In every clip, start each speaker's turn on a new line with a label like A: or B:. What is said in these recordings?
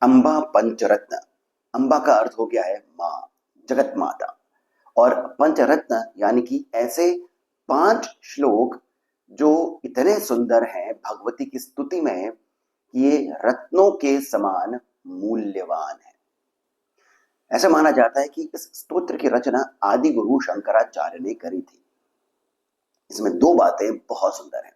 A: अंबा पंचरत्न। अंबा का अर्थ हो गया है मां, जगत माता। और पंचरत्न यानी कि ऐसे 5 श्लोक जो इतने सुंदर हैं भगवती की स्तुति में कि ये रत्नों के समान मूल्यवान है। ऐसा माना जाता है कि इस स्तोत्र की रचना आदि गुरु शंकराचार्य ने करी थी। इसमें 2 बातें बहुत सुंदर हैं।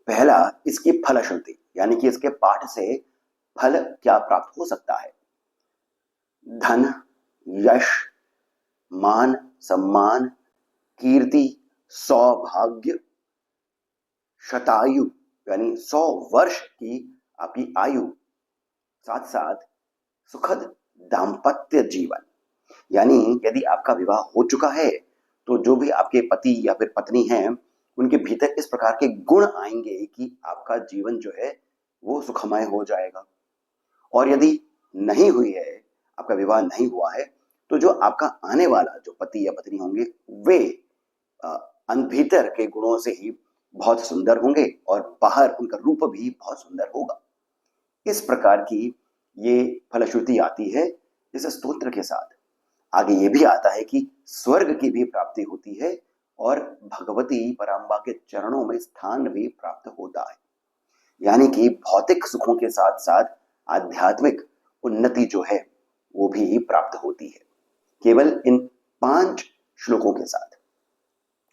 A: पहला, इसकी फलश्रुति यानी कि इसके पाठ से फल क्या प्राप्त हो सकता है। धन, यश, मान, सम्मान, कीर्ति, सौभाग्य, शतायु यानी 100 वर्ष की आपकी आयु, साथ साथ सुखद दाम्पत्य जीवन। यानी यदि आपका विवाह हो चुका है तो जो भी आपके पति या फिर पत्नी हैं उनके भीतर इस प्रकार के गुण आएंगे कि आपका जीवन जो है वो सुखमय हो जाएगा। और यदि नहीं हुई है, आपका विवाह नहीं हुआ है, तो जो आपका आने वाला जो पति या पत्नी होंगे वे भीतर के गुणों से ही बहुत सुंदर होंगे और बाहर उनका रूप भी बहुत सुंदर होगा। इस प्रकार की ये फलश्रुति आती है इस स्तोत्र के साथ। आगे ये भी आता है कि स्वर्ग की भी प्राप्ति होती है और भगवती पराम्बा के चरणों में स्थान भी प्राप्त होता है। यानी कि भौतिक सुखों के साथ साथ आध्यात्मिक उन्नति जो है वो भी प्राप्त होती है केवल इन 5 श्लोकों के साथ।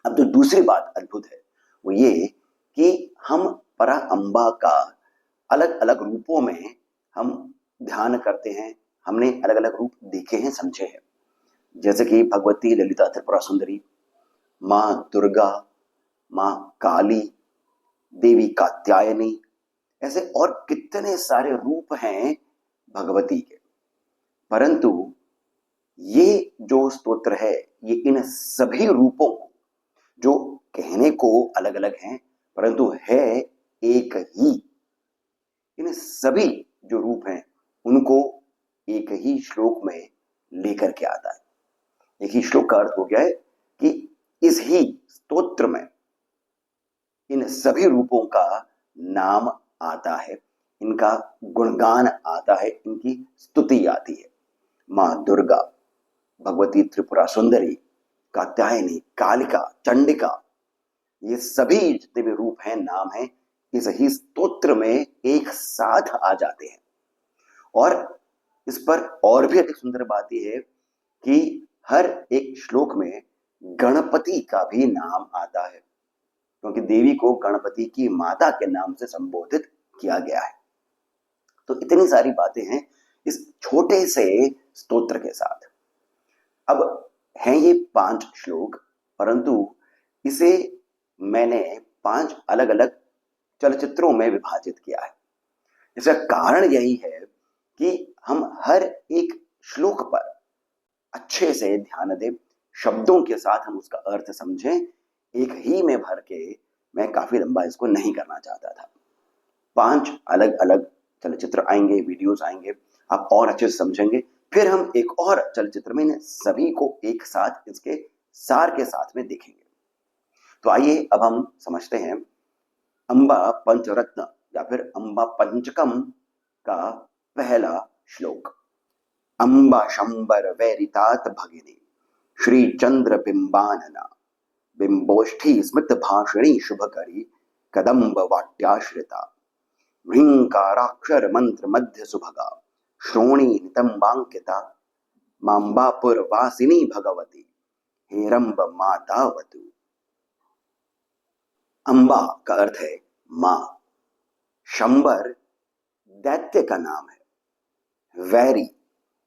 A: अब जो दूसरी बात अद्भुत है वो ये कि हम परा अंबा का अलग अलग रूपों में हम ध्यान करते हैं। हमने अलग अलग रूप देखे हैं, समझे हैं, जैसे कि भगवती ललिता त्रिपुरा सुंदरी, मां दुर्गा, मां काली, देवी कात्यायनी, ऐसे और कितने सारे रूप हैं भगवती के। परंतु ये जो स्तोत्र है ये इन सभी रूपों को, जो कहने को अलग अलग हैं परंतु है एक ही, इन सभी जो रूप हैं उनको एक ही श्लोक में लेकर के आता है। एक ही श्लोक का अर्थ हो गया है कि इस ही स्तोत्र में इन सभी रूपों का नाम आता है, इनका गुणगान आता है, इनकी स्तुति आती है। मां दुर्गा, भगवती त्रिपुरा सुंदरी, कात्यायनी, कालिका, चंडिका, ये सभी जितने भी रूप हैं, नाम हैं, इस ही स्तोत्र में एक साथ आ जाते हैं। और इस पर और भी अधिक सुंदर बात यह है कि हर एक श्लोक में गणपति का भी नाम आता है, क्योंकि देवी को गणपति की माता के नाम से संबोधित किया गया है। तो इतनी सारी बातें हैं इस छोटे से स्तोत्र के साथ। अब हैं ये 5 श्लोक, परंतु इसे मैंने 5 अलग अलग चलचित्रों में विभाजित किया है। इसका कारण यही है कि हम हर एक श्लोक पर अच्छे से ध्यान दें, शब्दों के साथ हम उसका अर्थ समझें। एक ही में भर के मैं काफी लंबा इसको नहीं करना चाहता था। 5 अलग अलग चलचित्र आएंगे, वीडियोस आएंगे, आप और अच्छे से समझेंगे। फिर हम एक और चलचित्र में इन सभी को एक साथ इसके सार के साथ में देखेंगे। तो आइए अब हम समझते हैं अंबा पंचरत्न या फिर अंबा पंचकम का पहला श्लोक। अंबा शंबर वैरितात भगिनी श्री चंद्र बिंबानना बिंबोष्ठी स्मृत भाषिणी शुभकरी कदम्ब वाट्याश्रिता ह्रींकाराक्षर मंत्र मध्य सुभगा श्रोणी नितंबांकिता मांबापुर वासिनी भगवती हेरंब मातावतु। अंबा का अर्थ है मां, शंबर दैत्य का नाम है, वैरी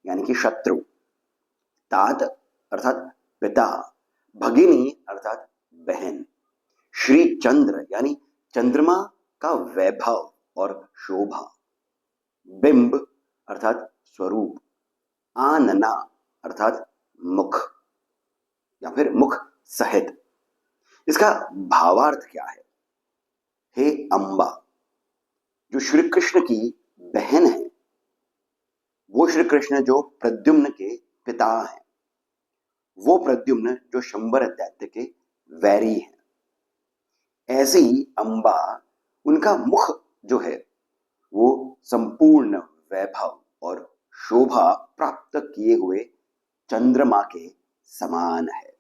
A: यानी कि शत्रु, तात अर्थात पिता, भगिनी अर्थात बहन, श्री चंद्र यानी चंद्रमा का वैभव और शोभा, बिंब अर्थात स्वरूप, आनना अर्थात मुख या फिर मुख सहित। इसका भावार्थ क्या है? हे अंबा, जो श्री कृष्ण की बहन है, वो श्री कृष्ण जो प्रद्युम्न के पिता हैं, वो प्रद्युम्न जो शंबर दैत्य के वैरी हैं, ऐसी अंबा, उनका मुख जो है वो संपूर्ण वैभव वैभव और शोभा प्राप्त किए हुए चंद्रमा के समान है।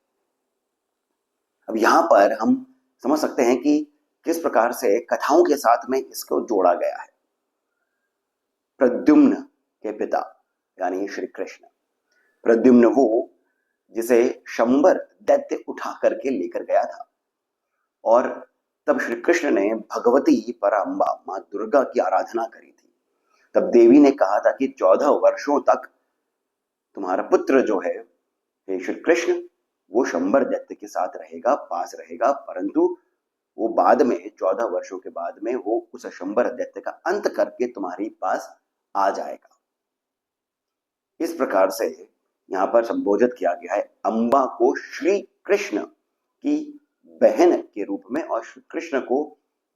A: अब यहां पर हम समझ सकते हैं कि किस प्रकार से कथाओं के साथ में इसको जोड़ा गया है। प्रद्युम्न के पिता यानी श्री कृष्ण, प्रद्युम्न वो जिसे शंबर दैत्य उठा करके लेकर गया था, और तब श्री कृष्ण ने भगवती पराम्बा मां दुर्गा की आराधना करी थी। तब देवी ने कहा था कि 14 वर्षों तक तुम्हारा पुत्र जो है हे श्री कृष्ण वो शंबर दैत्य के साथ रहेगा, पास रहेगा, परंतु वो बाद में 14 वर्षों के बाद में वो उस शंबर दैत्य का अंत करके तुम्हारे पास आ जाएगा। इस प्रकार से यहां पर संबोधित किया गया है अंबा को श्री कृष्ण की बहन के रूप में, और श्री कृष्ण को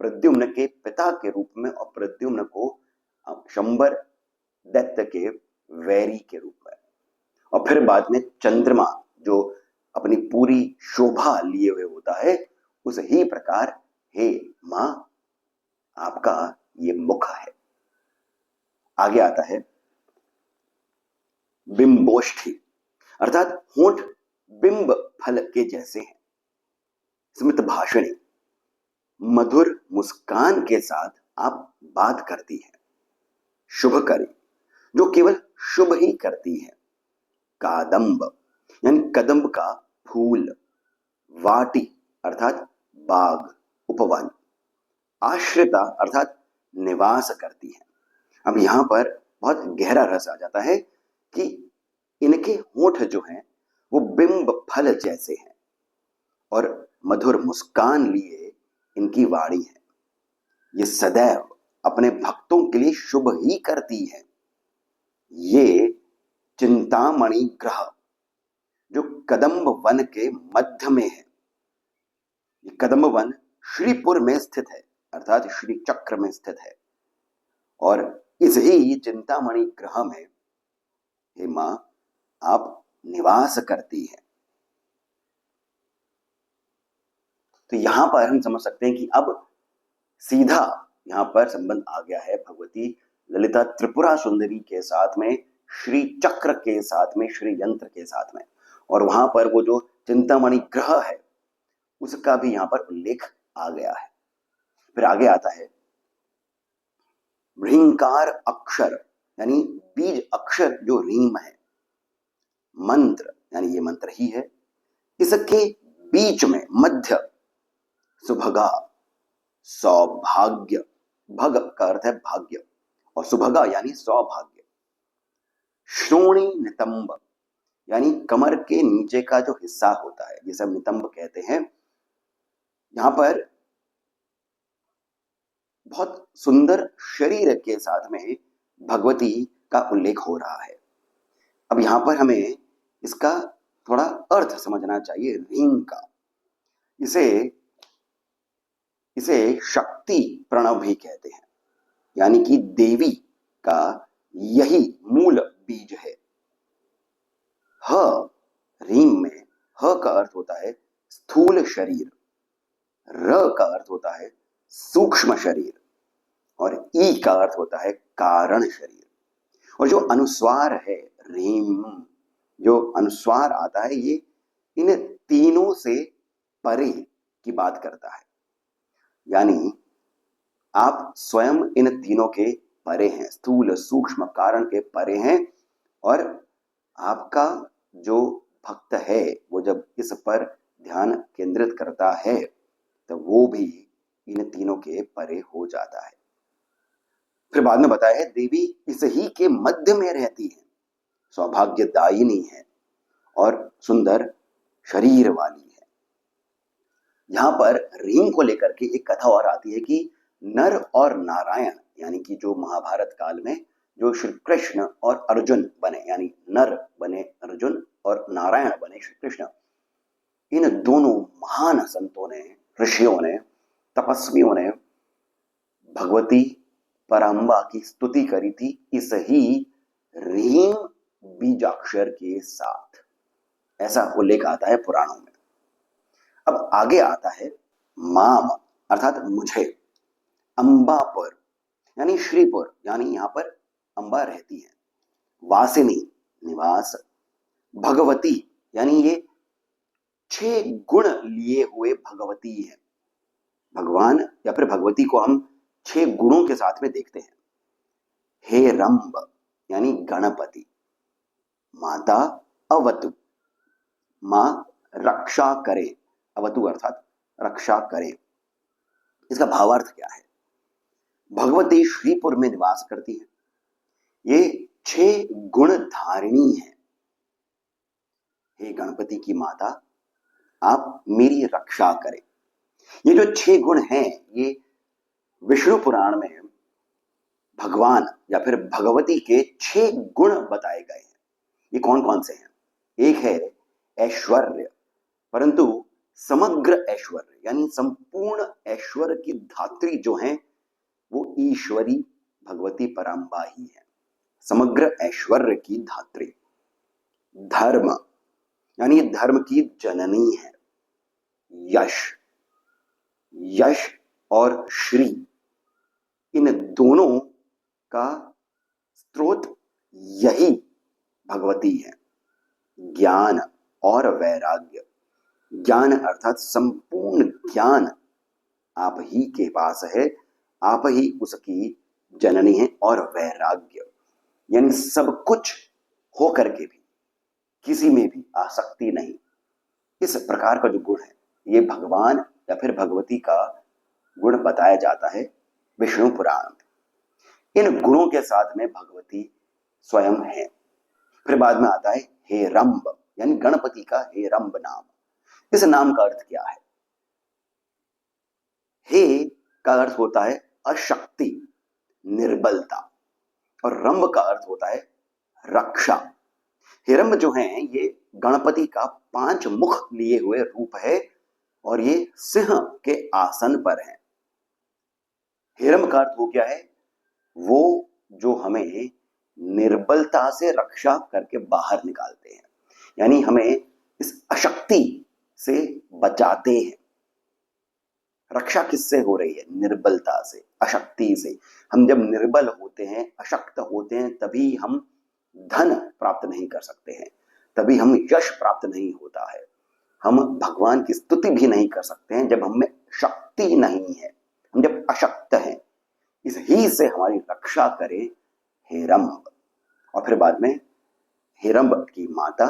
A: प्रद्युम्न के पिता के रूप में, और प्रद्युम्न को शंबर दैत्य के वैरी के रूप में। और फिर बाद में चंद्रमा जो अपनी पूरी शोभा लिए हुए होता है, उस ही प्रकार हे मां आपका ये मुख है। आगे आता है बिंबोष्ठी, अर्थात होंठ बिंब फल के जैसे हैं, स्मित भाषणी, मधुर मुस्कान के साथ आप बात करती है। शुभकरी, जो केवल शुभ ही करती है। कादंब यानी कदम्ब का फूल। वाटी अर्थात बाग, उपवन। आश्रिता अर्थात निवास करती है। अब यहां पर बहुत गहरा रस आ जाता है कि इनके होठ जो हैं वो बिंब फल जैसे हैं, और मधुर मुस्कान लिए इनकी वाणी है। ये सदैव अपने भक्तों के लिए शुभ ही करती है। ये चिंतामणि ग्रह जो कदम्ब वन के मध्य में है, ये कदम्ब वन श्रीपुर में स्थित है, अर्थात श्री चक्र में स्थित है, और इस ही चिंतामणि ग्रह में हे मां आप निवास करती है। तो यहां पर हम समझ सकते हैं कि अब सीधा यहां पर संबंध आ गया है भगवती ललिता त्रिपुरा सुंदरी के साथ में, श्री चक्र के साथ में, श्री यंत्र के साथ में, और वहां पर वो जो चिंतामणि ग्रह है उसका भी यहां पर उल्लेख आ गया है। फिर आगे आता है ह्रींकार अक्षर यानी बीज अक्षर जो रीम है। मंत्र यानी ये मंत्र ही है। इसके बीच में मध्य सुभगा, सौभाग्य, भग का अर्थ है भाग्य, और सुभगा यानी सौभाग्य। श्रोणी नितंब यानी कमर के नीचे का जो हिस्सा होता है जिसे हम नितंब कहते हैं। यहां पर बहुत सुंदर शरीर के साथ में भगवती का उल्लेख हो रहा है। अब यहां पर हमें इसका थोड़ा अर्थ समझना चाहिए। रीम का इसे शक्ति प्रणव भी कहते हैं, यानी कि देवी का यही मूल बीज है। ह रीम में ह का अर्थ होता है स्थूल शरीर, र का अर्थ होता है सूक्ष्म शरीर, और ई का अर्थ होता है कारण शरीर। और जो अनुस्वार है रीम, जो अनुस्वार आता है, ये इन तीनों से परे की बात करता है, यानी आप स्वयं इन तीनों के परे हैं, स्थूल सूक्ष्म कारण के परे हैं, और आपका जो भक्त है वो जब इस पर ध्यान केंद्रित करता है तो वो भी इन तीनों के परे हो जाता है। फिर बाद में बताया है देवी इस ही के मध्य में रहती है, सौभाग्यदायिनी है और सुंदर शरीर वाली है। यहां पर रीम को लेकर के एक कथा और आती है कि नर और नारायण, यानी कि जो महाभारत काल में जो श्री कृष्ण और अर्जुन बने, यानी नर बने अर्जुन और नारायण बने श्री कृष्ण, इन दोनों महान संतों ने, ऋषियों ने, तपस्वियों ने भगवती पराम्बा की स्तुति करी थी इस ही रीम बीजाक्षर के साथ। ऐसा उल्लेख आता है पुराणों में। अब आगे आता है माम अर्थात मुझे, अंबापुर यानी श्रीपुर, यानी यहां पर अम्बा रहती है। वासिनी निवास, भगवती यानी ये 6 गुण लिए हुए भगवती है। भगवान या फिर भगवती को हम 6 गुणों के साथ में देखते हैं। हे रंब यानी गणपति, माता अवतु, मां रक्षा करे, अवतु अर्थात रक्षा करे। इसका भावार्थ क्या है? भगवती श्रीपुर में निवास करती है, ये 6 गुण धारिणी है। हे गणपति की माता, आप मेरी रक्षा करें। ये जो 6 गुण हैं, ये विष्णु पुराण में भगवान या फिर भगवती के 6 गुण बताए गए हैं। ये कौन कौन से हैं? एक है ऐश्वर्य, परंतु समग्र ऐश्वर्य यानी संपूर्ण ऐश्वर्य की धात्री जो हैं वो ईश्वरी भगवती पराम्बा ही है, समग्र ऐश्वर्य की धात्री। धर्म यानी धर्म की जननी है। यश, यश और श्री इन दोनों का स्रोत यही भगवती है। ज्ञान और वैराग्य, ज्ञान अर्थात संपूर्ण ज्ञान आप ही के पास है, आप ही उसकी जननी है। और वैराग्य यानी सब कुछ हो करके भी किसी में भी आसक्ति नहीं। इस प्रकार का जो गुण है ये भगवान या फिर भगवती का गुण बताया जाता है विष्णु पुराण में। इन गुणों के साथ में भगवती स्वयं है। फिर बाद में आता है हे रंब यानी गणपति का हे रंब नाम। इस नाम का अर्थ क्या है? हे का अर्थ होता है अशक्ति, निर्बलता, और रंब का अर्थ होता है रक्षा। हिरंब जो है ये गणपति का 5 मुख लिए हुए रूप है और ये सिंह के आसन पर है। हिरंब का अर्थ हो गया है वो जो हमें निर्बलता से रक्षा करके बाहर निकालते हैं, यानी हमें इस अशक्ति से बचाते हैं। रक्षा किससे हो रही है? निर्बलता से, अशक्ति से। हम जब निर्बल होते हैं, अशक्त होते हैं, तभी हम धन प्राप्त नहीं कर सकते हैं, तभी हम यश प्राप्त नहीं होता है, हम भगवान की स्तुति भी नहीं कर सकते हैं जब हमें शक्ति नहीं है, हम जब अशक्त हैं। इस ही से हमारी रक्षा करे हेरंब। और फिर बाद में हेरंब की माता,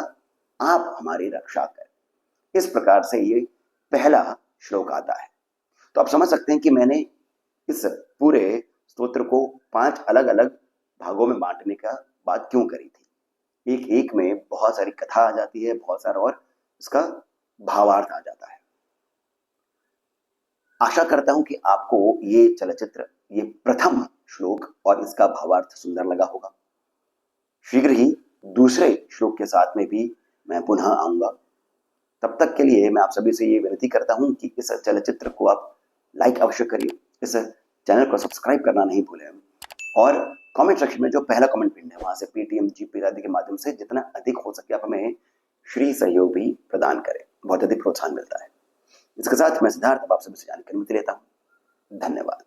A: आप हमारी रक्षा करें। इस प्रकार से ये पहला श्लोक आता है। तो आप समझ सकते हैं कि मैंने इस पूरे स्तोत्र को 5 अलग अलग भागों में बांटने का बात क्यों करी थी। एक एक में बहुत सारी कथा आ जाती है, बहुत सारा और इसका भावार्थ आ जाता है। आशा करता हूं कि आपको ये चलचित्र, ये प्रथम श्लोक और इसका भावार्थ सुंदर लगा होगा। शीघ्र ही दूसरे श्लोक के साथ में भी मैं पुनः आऊंगा। तब तक के लिए मैं आप सभी से ये विनती करता हूं कि इस चलचित्र को आप लाइक अवश्य करिए, इस चैनल को सब्सक्राइब करना नहीं भूलें, और कमेंट सेक्शन में जो पहला कमेंट पिन है वहां से पेटीएम, जीपे आदि के माध्यम से जितना अधिक हो सके आप हमें श्री सहयोग भी प्रदान करें, बहुत अधिक प्रोत्साहन मिलता है। इसके साथ मैं सिद्धार्थ आप सभी से जानकारी लेता हूँ। धन्यवाद।